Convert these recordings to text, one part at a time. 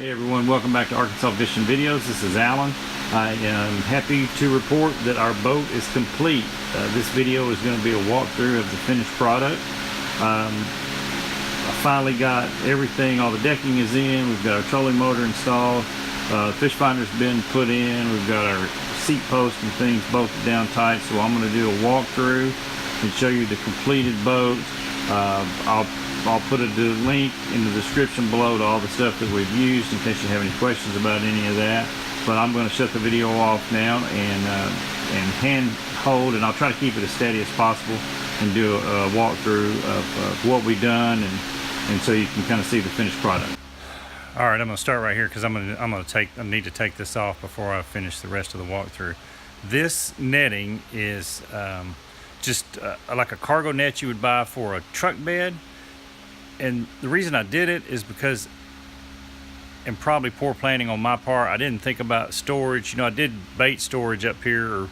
Hey everyone, welcome back to Arkansas Fishing Videos. This is Alan. I am happy to report that our boat is complete. This video is going to be a walkthrough of the finished product. I finally got everything, all the decking is in, we've got our trolling motor installed, fish finder's been put in, we've got our seat posts and things bolted down tight, so I'm going to do a walkthrough and show you the completed boat. I'll put a link in the description below to all the stuff that we've used in case you have any questions about any of that. But I'm going to shut the video off now and hand hold, and I'll try to keep it as steady as possible and do a walkthrough of what we've done, and so you can kind of see the finished product. All right, I'm going to start right here because I need to take this off before I finish the rest of the walkthrough. This netting is just like a cargo net you would buy for a truck bed. And the reason I did it is because, and probably poor planning on my part, I didn't think about storage. You know, I did bait storage up here, or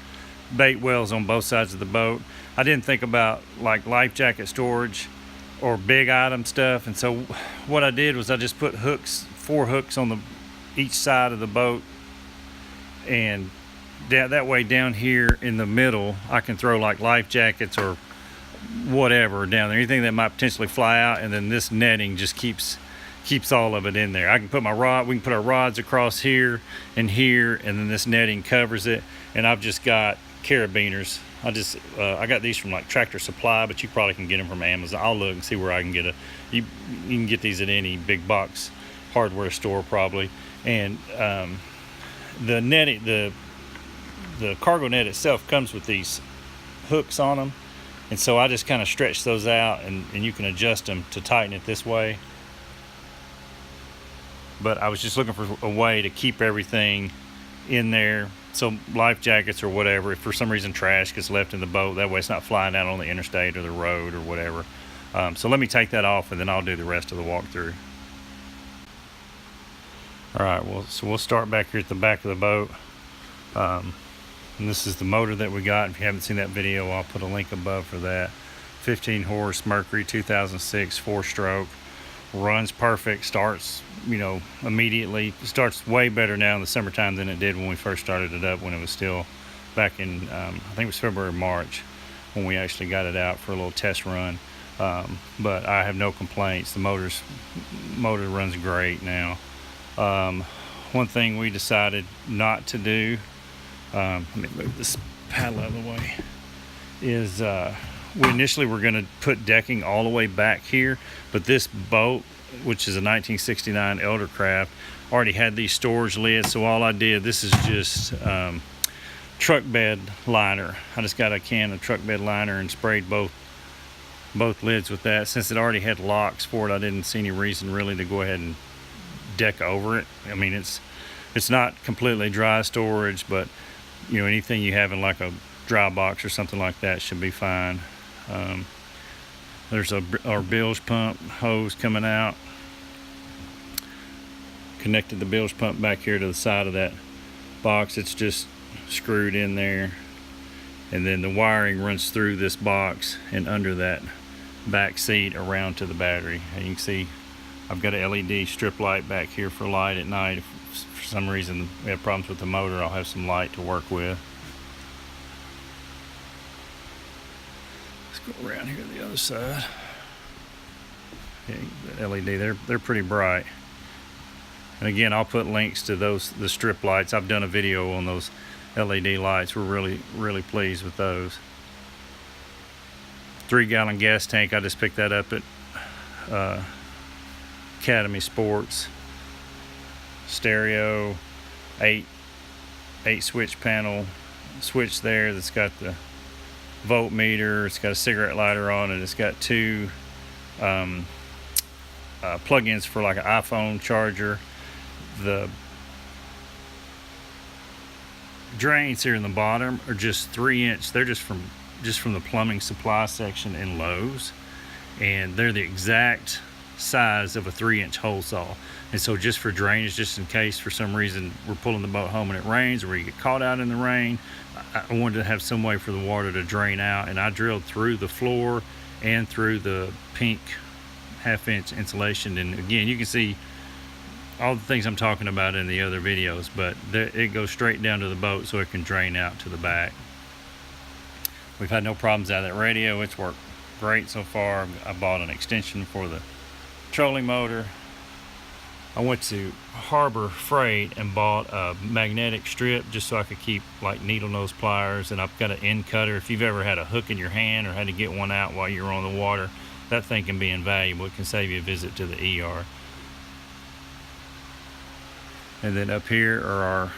bait wells on both sides of the boat. I didn't think about like life jacket storage or big item stuff. And so what I did was I just put hooks, 4 hooks on each side of the boat, and that way down here in the middle I can throw like life jackets or whatever down there, anything that might potentially fly out, and then this netting just keeps all of it in there. I can put my rod, we can put our rods across here, and then this netting covers it. And I've just got carabiners. I got these from like Tractor Supply, but you probably can get them from Amazon. I'll look and see where I can get you can get these at any big box hardware store probably. And the netting, the cargo net itself comes with these hooks on them. And so I just kind of stretch those out, and you can adjust them to tighten it this way. But I was just looking for a way to keep everything in there. So life jackets or whatever, if for some reason trash gets left in the boat, that way it's not flying out on the interstate or the road or whatever. So let me take that off, and then I'll do the rest of the walkthrough. All right, well, so we'll start back here at the back of the boat. And this is the motor that we got. If you haven't seen that video, I'll put a link above for that. 15 horse Mercury 2006 4-stroke, runs perfect, starts, you know, immediately. Starts way better now in the summertime than it did when we first started it up, when it was still back in I think it was February or March when we actually got it out for a little test run. But I have no complaints. The motor runs great now. One thing we decided not to do, let me move this paddle out of the way, is we initially were going to put decking all the way back here, but this boat, which is a 1969 Eldercraft, already had these storage lids. So all I did, this is just truck bed liner. I just got a can of truck bed liner and sprayed both lids with that. Since it already had locks for it, I didn't see any reason really to go ahead and deck over it. I mean, it's not completely dry storage, but you know, anything you have in like a dry box or something like that should be fine. There's our bilge pump hose coming out. Connected the bilge pump back here to the side of that box. It's just screwed in there, and then the wiring runs through this box and under that back seat around to the battery. And you can see I've got a LED strip light back here for light at night. If for some reason we have problems with the motor, I'll have some light to work with. Let's go around here to the other side. Okay, the LED, they're pretty bright. And again, I'll put links to the strip lights. I've done a video on those LED lights. We're really pleased with those. 3-gallon gas tank. I just picked that up at Academy Sports. Stereo, 8 switch panel switch there that's got the voltmeter. It's got a cigarette lighter on it. It's got 2 plug-ins for like an iPhone charger. The drains here in the bottom are just 3-inch. They're just from the plumbing supply section in Lowe's, and they're the exact size of a 3-inch hole saw. And so just for drainage, just in case for some reason we're pulling the boat home and it rains, or we get caught out in the rain, I wanted to have some way for the water to drain out. And I drilled through the floor and through the pink 1/2 inch insulation. And again, you can see all the things I'm talking about in the other videos, but it goes straight down to the boat so it can drain out to the back. We've had no problems out of that radio. It's worked great so far. I bought an extension for the trolling motor. I went to Harbor Freight and bought a magnetic strip just so I could keep like needle nose pliers, and I've got an end cutter. If you've ever had a hook in your hand or had to get one out while you're on the water, that thing can be invaluable. It can save you a visit to the ER. And then up here are our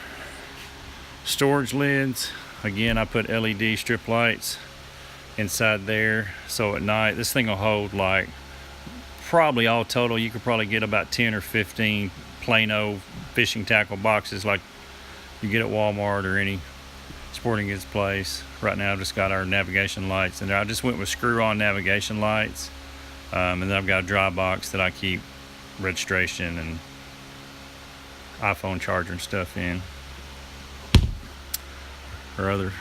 storage lids. Again, I put LED strip lights inside there, so at night this thing will hold, like, probably all total you could probably get about 10 or 15 Plano fishing tackle boxes like you get at Walmart or any sporting goods place. Right now I've just got our navigation lights, and I just went with screw-on navigation lights, and then I've got a dry box that I keep registration and iPhone charger and stuff in. Our other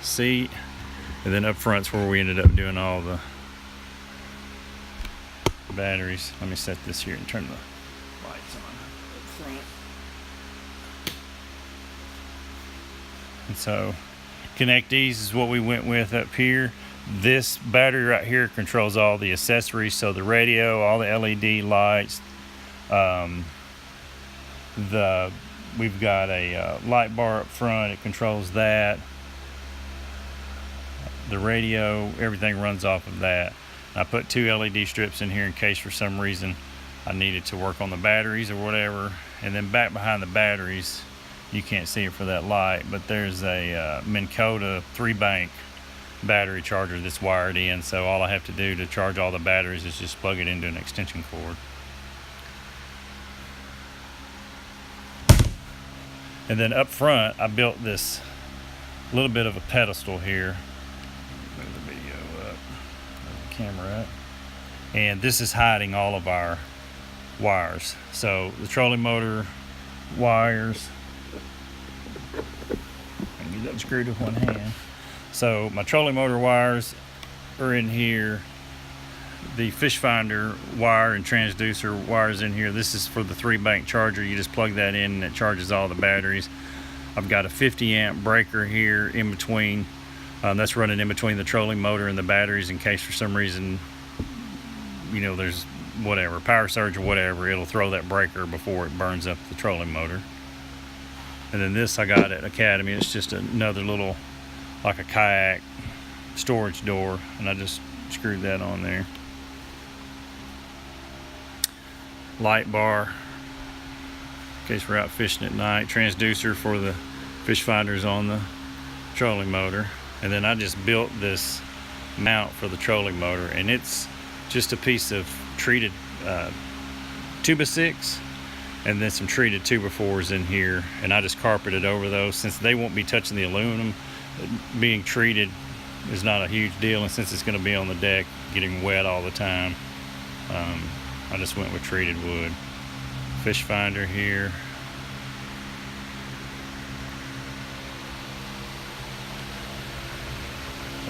seat, and then up front's where we ended up doing all the batteries. Let me set this here and turn the lights on up front. And so connectees is what we went with up here. This battery right here controls all the accessories, so the radio, all the LED lights, we've got a light bar up front. It controls that. The radio, everything runs off of that. I put 2 LED strips in here in case for some reason I needed to work on the batteries or whatever. And then back behind the batteries, you can't see it for that light, but there's a Minn Kota 3-bank battery charger that's wired in. So all I have to do to charge all the batteries is just plug it into an extension cord. And then up front, I built this little bit of a pedestal here. Move the video up, move the camera up. And this is hiding all of our wires. So the trolling motor wires, I can get that screwed with one hand. So my trolling motor wires are in here. The fish finder wire and transducer wires in here. This is for the 3-bank charger. You just plug that in and it charges all the batteries. I've got a 50 amp breaker here in between. That's running in between the trolling motor and the batteries in case for some reason, you know, there's whatever, power surge or whatever, it'll throw that breaker before it burns up the trolling motor. And then this I got at Academy. It's just another little, like a kayak storage door, and I just screwed that on there. Light bar in case we're out fishing at night. Transducer for the fish finders on the trolling motor. And then I just built this mount for the trolling motor, and it's just a piece of treated 2x6 and then some treated 2x4s in here, and I just carpeted over those since they won't be touching the aluminum. Being treated is not a huge deal, and since it's going to be on the deck getting wet all the time, I just went with treated wood. Fish finder here.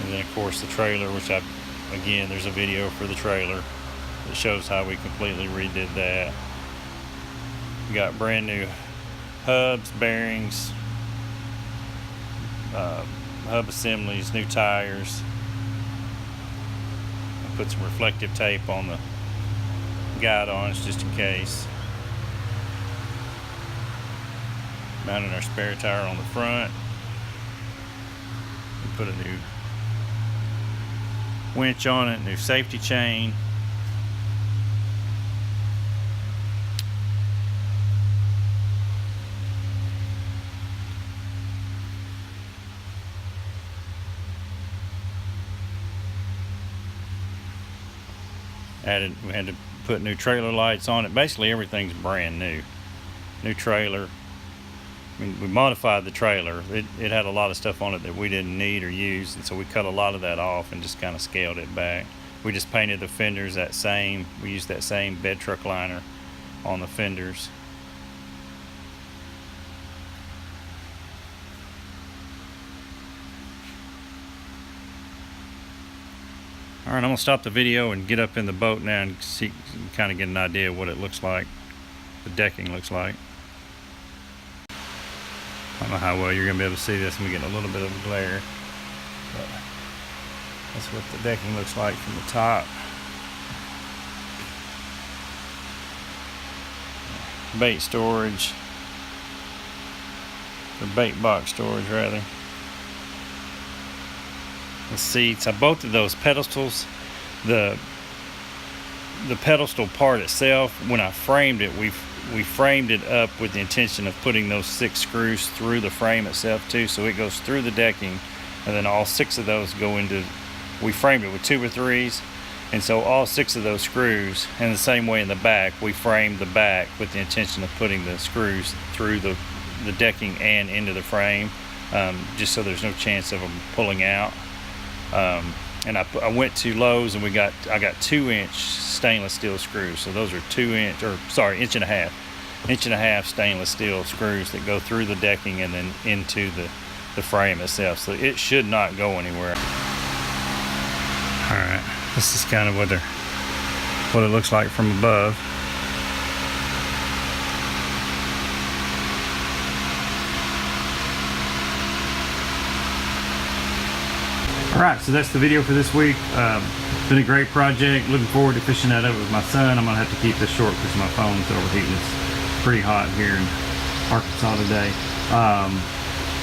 And then of course the trailer, which again, there's a video for the trailer that shows how we completely redid that. We got brand new hubs, bearings, hub assemblies, new tires. I put some reflective tape on the guide ons just in case. Mounted our spare tire on the front. We put a new winch on it, new safety chain. We had to put new trailer lights on it. Basically everything's brand new. New trailer. I mean, we modified the trailer. It had a lot of stuff on it that we didn't need or use, and so we cut a lot of that off and just kind of scaled it back. We just painted the fenders that same. We used that same bed truck liner on the fenders. All right, I'm gonna stop the video and get up in the boat now and see, kind of get an idea of what it looks like. the decking looks like. I don't know how well you're going to be able to see this. I'm getting a little bit of a glare. But that's what the decking looks like from the top. Bait storage. Or bait box storage, rather. The seats. Both of those pedestals, the pedestal part itself, when I framed it, we framed it up with the intention of putting those 6 screws through the frame itself too, so it goes through the decking, and then all 6 of those go into, we framed it with 2 or 3s, and so all 6 of those screws, and the same way in the back, we framed the back with the intention of putting the screws through the decking and into the frame, just so there's no chance of them pulling out. And I went to Lowe's and I got 2-inch stainless steel screws. So those are 2-inch, or sorry, inch and a half stainless steel screws that go through the decking and then into the frame itself. So it should not go anywhere. All right, this is kind of what it looks like from above. Alright, so that's the video for this week. Been a great project. Looking forward to fishing that up with my son. I'm going to have to keep this short because my phone's overheating. It's pretty hot here in Arkansas today.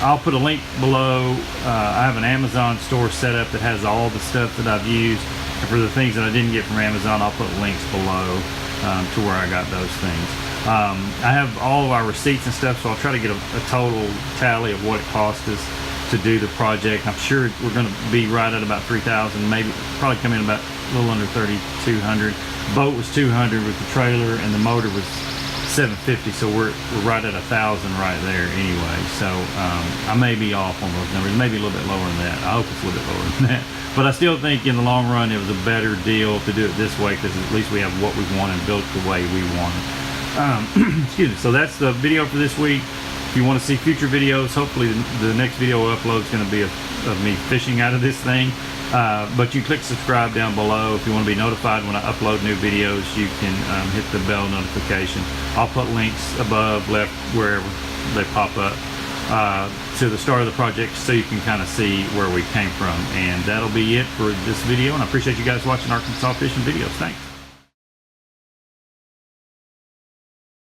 I'll put a link below. I have an Amazon store set up that has all the stuff that I've used. And for the things that I didn't get from Amazon, I'll put links below to where I got those things. I have all of our receipts and stuff, so I'll try to get a total tally of what it cost us to do the project. I'm sure we're going to be right at about 3,000, maybe probably come in about a little under 3,200. Boat was 200 with the trailer, and the motor was 750, so we're right at 1,000 right there anyway. So I may be off on those numbers, maybe a little bit lower than that. I hope it's a little bit lower than that, but I still think in the long run it was a better deal to do it this way, because at least we have what we want and built the way we want it. Excuse me. So that's the video for this week. If you want to see future videos, hopefully the next video upload is going to be of me fishing out of this thing. But you click subscribe down below. If you want to be notified when I upload new videos, you can hit the bell notification. I'll put links above, left, wherever they pop up to the start of the project, so you can kind of see where we came from. And that'll be it for this video. And I appreciate you guys watching Arkansas Fishing Videos. Thanks.